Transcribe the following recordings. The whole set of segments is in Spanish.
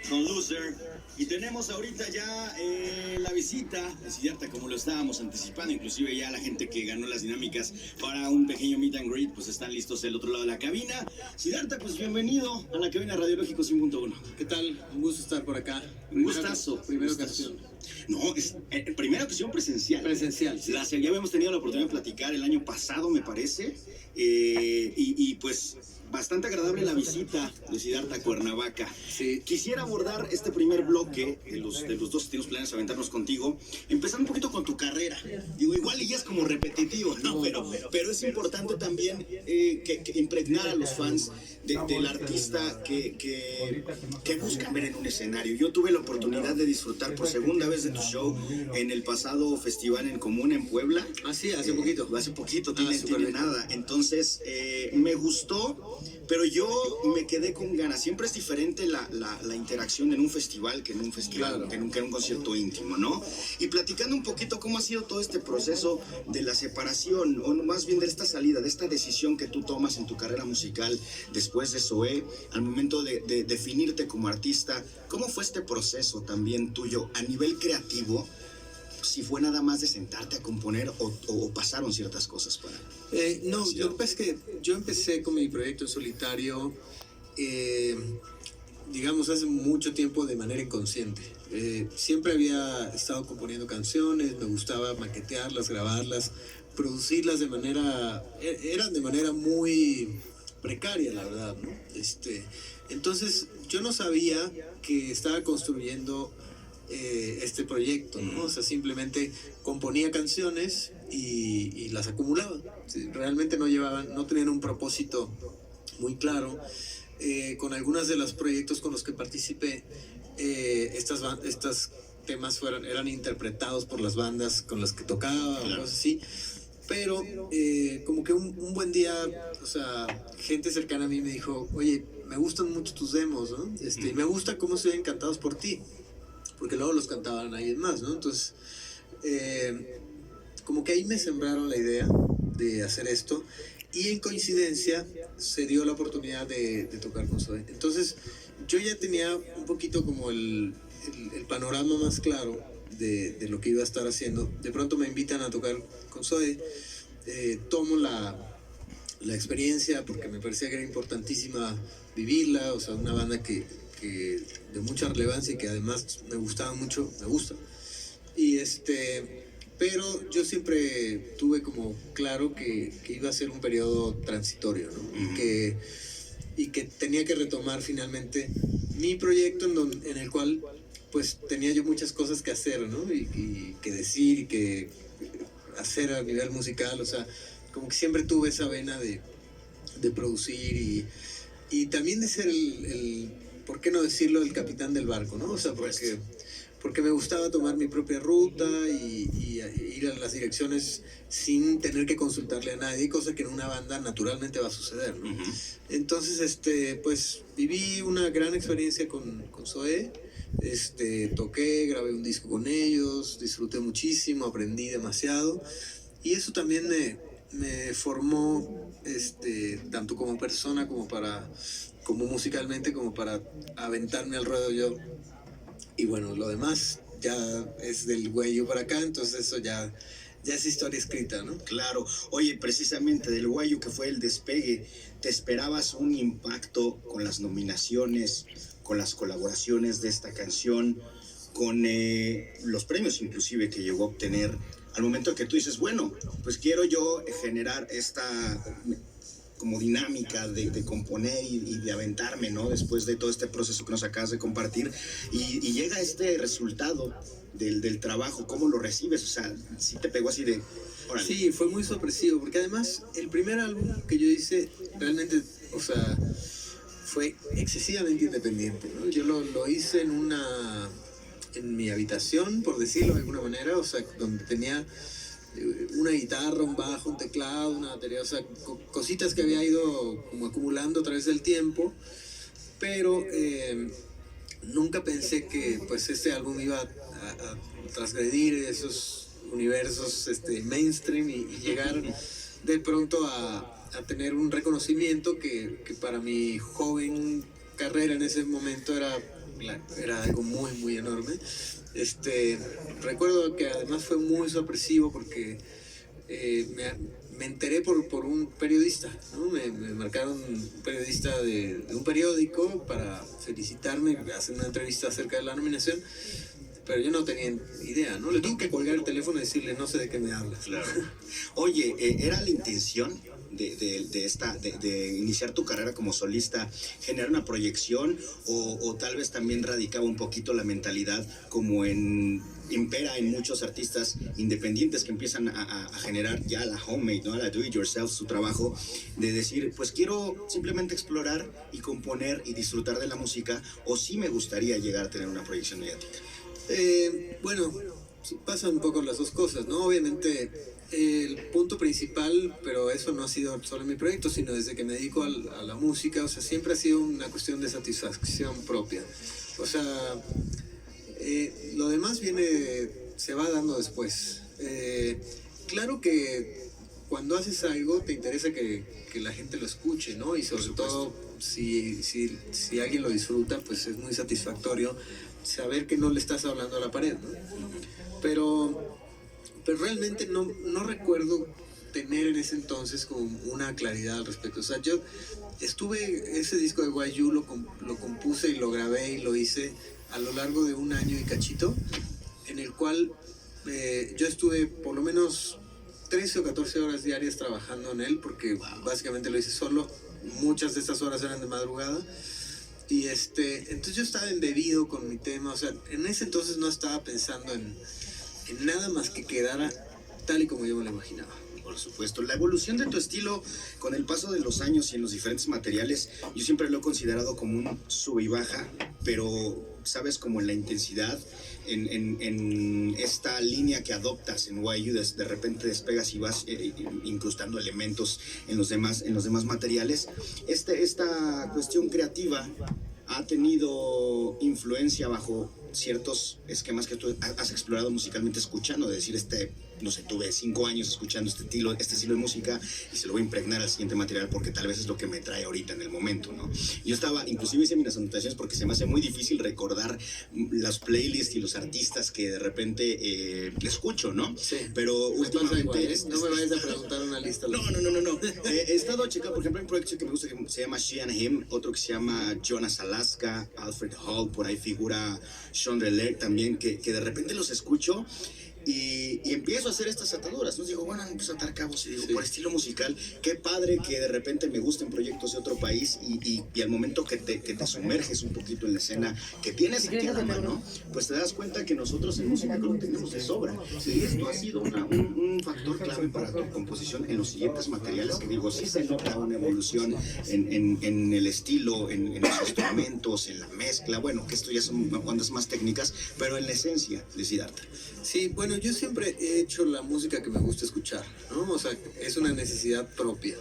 con Loser. Y tenemos ahorita ya la visita de Siddhartha, como lo estábamos anticipando. Inclusive ya la gente que ganó las dinámicas para un pequeño meet and greet, pues están listos del otro lado de la cabina. Siddhartha, pues bienvenido a la cabina Radiológico 100.1. ¿Qué tal? Un gusto estar por acá. Un gustazo. Primera ocasión. No, es primera ocasión presencial. Presencial, sí. Ya habíamos tenido la oportunidad de platicar el año pasado, me parece. Y pues bastante agradable la visita de Siddhartha a Cuernavaca. Sí. Quisiera abordar este primer bloque de los dos que tenemos planes aventarnos contigo, empezando un poquito con tu carrera. Digo, igual ya es como repetitivo, ¿no? Pero es importante también que impregnar a los fans del artista que buscan ver en un escenario. Yo tuve la oportunidad de disfrutar por segunda vez de tu show en el pasado Festival en Común en Puebla. Ah, sí, hace poquito. Hace poquito, tiene nada. Entonces, me gustó. Pero yo me quedé con ganas. Siempre es diferente la interacción en un festival que en un festival, claro, que en un concierto íntimo, ¿no? Y platicando un poquito cómo ha sido todo este proceso de la separación, o más bien de esta salida, de esta decisión que tú tomas en tu carrera musical después de Zoé, al momento de definirte como artista. ¿Cómo fue este proceso también tuyo a nivel creativo? Si fue nada más de sentarte a componer o pasaron ciertas cosas para... No, lo que pasa es que yo empecé con mi proyecto en solitario, digamos, hace mucho tiempo de manera inconsciente. Siempre había estado componiendo canciones, me gustaba maquetearlas, grabarlas, producirlas de manera... eran de manera muy precaria, la verdad, ¿no? Entonces, yo no sabía que estaba construyendo este proyecto, ¿no? O sea, simplemente componía canciones y las acumulaba. Realmente no tenían un propósito muy claro. Con algunas de los proyectos con los que participé, estos temas eran interpretados por las bandas con las que tocaba, claro, o cosas así. Pero como que un buen día, o sea, gente cercana a mí me dijo, oye, me gustan mucho tus demos, ¿no? Y me gusta cómo se ven cantados por ti, porque luego los cantaban alguien más, ¿no? Entonces, como que ahí me sembraron la idea de hacer esto, y en coincidencia se dio la oportunidad de tocar con Zoé. Entonces, yo ya tenía un poquito como el panorama más claro de lo que iba a estar haciendo. De pronto me invitan a tocar con Zoé, tomo la experiencia porque me parecía que era importantísima vivirla, o sea, una banda que de mucha relevancia y que además me gustaba mucho, me gusta. Y pero yo siempre tuve como claro que iba a ser un periodo transitorio, ¿no? Y que tenía que retomar finalmente mi proyecto en el cual pues tenía yo muchas cosas que hacer, ¿no? Y que decir y que hacer a nivel musical, o sea, como que siempre tuve esa vena de producir y también de ser el ¿por qué no decirlo? El capitán del barco, ¿no? O sea, porque me gustaba tomar mi propia ruta y ir a las direcciones sin tener que consultarle a nadie, cosa que en una banda naturalmente va a suceder, ¿no? Uh-huh. Entonces, pues viví una gran experiencia con Zoé, toqué, grabé un disco con ellos, disfruté muchísimo, aprendí demasiado, y eso también me formó, tanto como persona como musicalmente, como para aventarme al ruedo yo. Y bueno, lo demás ya es del Guayu para acá, entonces eso ya es historia escrita, ¿no? Claro. Oye, precisamente del Guayu, que fue el despegue, ¿te esperabas un impacto con las nominaciones, con las colaboraciones de esta canción, con los premios inclusive que llegó a obtener, al momento que tú dices, bueno, pues quiero yo generar esta como dinámica de componer y de aventarme, ¿no? Después de todo este proceso que nos acabas de compartir, y llega este resultado del trabajo, ¿cómo lo recibes? O sea, ¿sí te pegó así de...? Órale. Sí, fue muy sorpresivo, porque además el primer álbum que yo hice realmente, o sea, fue excesivamente independiente, ¿no? Yo lo hice en mi habitación, por decirlo de alguna manera, o sea, donde tenía una guitarra, un bajo, un teclado, una batería, o sea, cositas que había ido como acumulando a través del tiempo, pero nunca pensé que pues este álbum iba a transgredir esos universos mainstream y llegar de pronto a tener un reconocimiento que para mi joven carrera en ese momento era era algo muy, muy enorme. Recuerdo que además fue muy sorpresivo porque me enteré por un periodista, ¿no? Me marcaron un periodista de un periódico para felicitarme, hacer una entrevista acerca de la nominación, pero yo no tenía idea, ¿no? Le tuve que colgar el teléfono y decirle, no sé de qué me hablas. Claro. Oye, ¿era la intención de iniciar tu carrera como solista, generar una proyección o tal vez también radicaba un poquito la mentalidad como impera en muchos artistas independientes que empiezan a generar ya la homemade, ¿no? La do it yourself, su trabajo, de decir, pues quiero simplemente explorar y componer y disfrutar de la música, o sí me gustaría llegar a tener una proyección mediática? Bueno, pasan un poco las dos cosas, ¿no? Obviamente el punto principal, pero eso no ha sido solo en mi proyecto, sino desde que me dedico a la música, o sea, siempre ha sido una cuestión de satisfacción propia. O sea, lo demás se va dando después. Claro que cuando haces algo te interesa que la gente lo escuche, ¿no? Y sobre todo si alguien lo disfruta, pues es muy satisfactorio saber que no le estás hablando a la pared, ¿no? Pero realmente no recuerdo tener en ese entonces como una claridad al respecto. O sea, yo ese disco de YU lo compuse y lo grabé y lo hice a lo largo de un año y cachito, en el cual yo estuve por lo menos 13 o 14 horas diarias trabajando en él, porque básicamente lo hice solo. Muchas de estas horas eran de madrugada. Y entonces yo estaba embebido con mi tema. O sea, en ese entonces no estaba pensando en nada más que quedara tal y como yo me lo imaginaba. Por supuesto, la evolución de tu estilo con el paso de los años y en los diferentes materiales, yo siempre lo he considerado como un sube y baja, pero sabes, como en la intensidad, en esta línea que adoptas en YU, de repente despegas y vas incrustando elementos en los demás materiales. Esta cuestión creativa ha tenido influencia bajo ciertos esquemas que tú has explorado musicalmente escuchando, de decir, no sé, tuve 5 años escuchando este estilo de música y se lo voy a impregnar al siguiente material porque tal vez es lo que me trae ahorita en el momento, ¿no? Yo inclusive hice mis anotaciones porque se me hace muy difícil recordar las playlists y los artistas que de repente escucho, ¿no? Sí. Pero últimamente... Igual, no me vayas a preguntar una lista. No. He estado checando, por ejemplo, hay un proyecto que me gusta que se llama She and Him, otro que se llama Jonas Alaska, Alfred Hall, por ahí figura Sean Reler también, que de repente los escucho y empiezo a hacer estas ataduras, ¿no? Digo, bueno, empiezo a atar cabos y digo, por estilo musical, qué padre que de repente me gusten proyectos de otro país y al momento que te sumerges un poquito en la escena que tienes aquí a la mano, pues te das cuenta que nosotros en música lo tenemos de sobra. Y esto ha sido un factor clave para tu composición en los siguientes materiales, que digo, sí se nota una evolución en el estilo, en los instrumentos, en la mezcla, bueno, que esto ya son ondas más técnicas, pero en la esencia de Siddhartha. Sí, bueno, yo siempre he hecho la música que me gusta escuchar, ¿no? O sea, es una necesidad propia.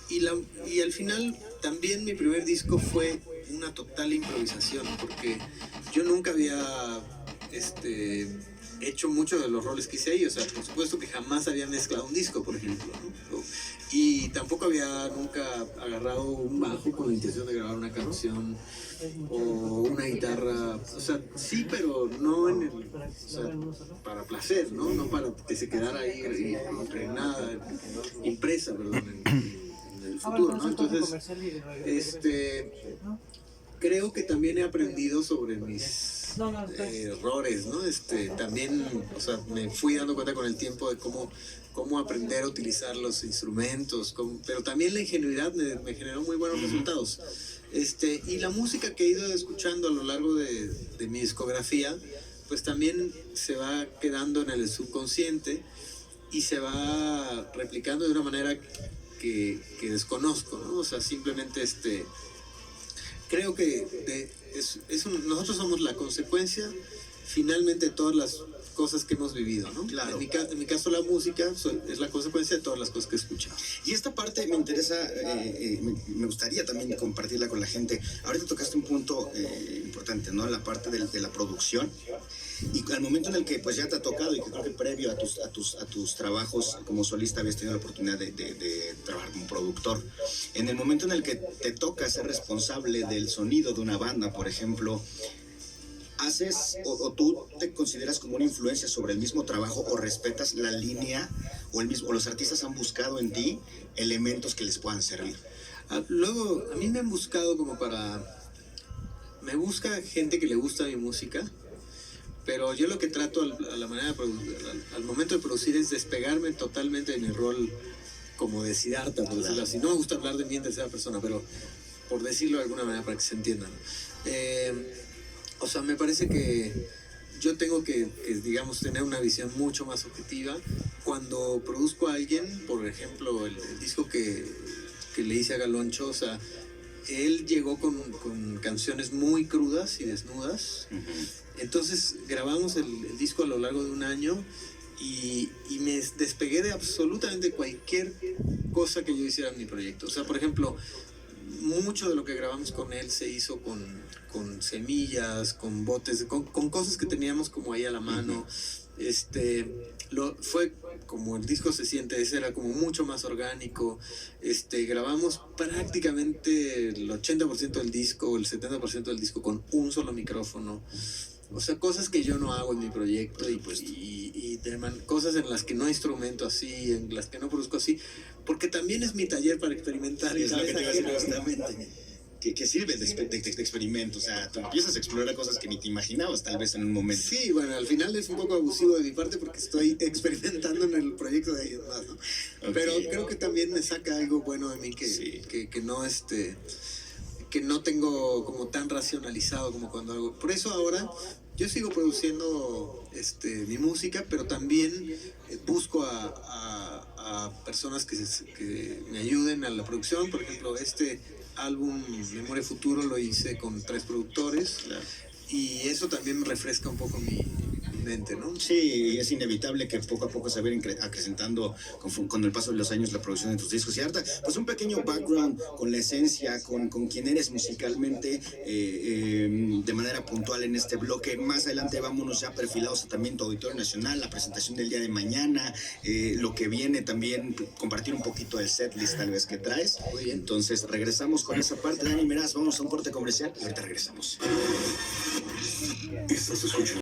Y al final también mi primer disco fue una total improvisación, porque yo nunca había hecho muchos de los roles que hice ahí. O sea, por supuesto que jamás había mezclado un disco, por ejemplo, ¿no? Y tampoco había nunca agarrado un bajo con la intención de grabar una canción o una guitarra. O sea, sí, pero no para placer, ¿no? No para que se quedara ahí impresa, perdón, en el futuro, ¿no? Entonces, creo que también he aprendido sobre mis errores, ¿no? También, o sea, me fui dando cuenta con el tiempo de cómo aprender a utilizar los instrumentos, pero también la ingenuidad me generó muy buenos resultados. Y la música que he ido escuchando a lo largo de mi discografía, pues también se va quedando en el subconsciente y se va replicando de una manera que desconozco, ¿no? O sea, simplemente creo que nosotros somos la consecuencia finalmente todas las cosas que hemos vivido, ¿no? Claro. En mi caso la música es la consecuencia de todas las cosas que he escuchado. Y esta parte me interesa, me gustaría también compartirla con la gente. Ahorita tocaste un punto importante, ¿no? La parte de la producción. Y al momento en el que pues ya te ha tocado, y que creo que previo a tus trabajos como solista habías tenido la oportunidad de trabajar como productor, en el momento en el que te toca ser responsable del sonido de una banda, por ejemplo, ¿haces o tú te consideras como una influencia sobre el mismo trabajo o respetas la línea o los artistas han buscado en ti elementos que les puedan servir? Luego, a mí me han buscado me busca gente que le gusta mi música, pero yo lo que trato a la manera al momento de producir es despegarme totalmente de mi rol como de Siddhartha, por decirlo así. No me gusta hablar de mí en tercera persona, pero por decirlo de alguna manera para que se entienda, ¿no? O sea, me parece que yo tengo que, digamos, tener una visión mucho más objetiva. Cuando produzco a alguien, por ejemplo, el disco que le hice a Galoncho, o sea, él llegó con canciones muy crudas y desnudas. Entonces grabamos el disco a lo largo de un año y me despegué de absolutamente cualquier cosa que yo hiciera en mi proyecto. O sea, por ejemplo, mucho de lo que grabamos con él se hizo con semillas, con botes, con cosas que teníamos como ahí a la mano. Fue como el disco se siente, ese era como mucho más orgánico. Grabamos prácticamente el 80% del disco, el 70% del disco con un solo micrófono. O sea, cosas que yo no hago en mi proyecto y cosas en las que no instrumento así, en las que no produzco así, porque también es mi taller para experimentar. Sí, es lo que te iba a decir justamente. Que sirve de experimento, o sea, tú empiezas a explorar cosas que ni te imaginabas tal vez en un momento. Sí, bueno, al final es un poco abusivo de mi parte porque estoy experimentando en el proyecto de alguien más, ¿no? Okay. Pero creo que también me saca algo bueno de mí que no tengo como tan racionalizado como cuando hago. Por eso ahora yo sigo produciendo mi música, pero también busco a personas que me ayuden a la producción. Por ejemplo, álbum Memoria Futuro lo hice con 3 productores. Claro. Y eso también me refresca un poco mi mente, ¿no? Sí, es inevitable que poco a poco se vaya acrecentando con el paso de los años la producción de tus discos. Y ahorita, pues un pequeño background con la esencia, con quién eres musicalmente de manera puntual en este bloque. Más adelante vámonos ya perfilados también tu Auditorio Nacional, la presentación del día de mañana, lo que viene también, compartir un poquito del setlist tal vez que traes. Muy bien. Entonces regresamos con esa parte. Dani Meraz, vamos a un corte comercial y ahorita regresamos. Estás escuchando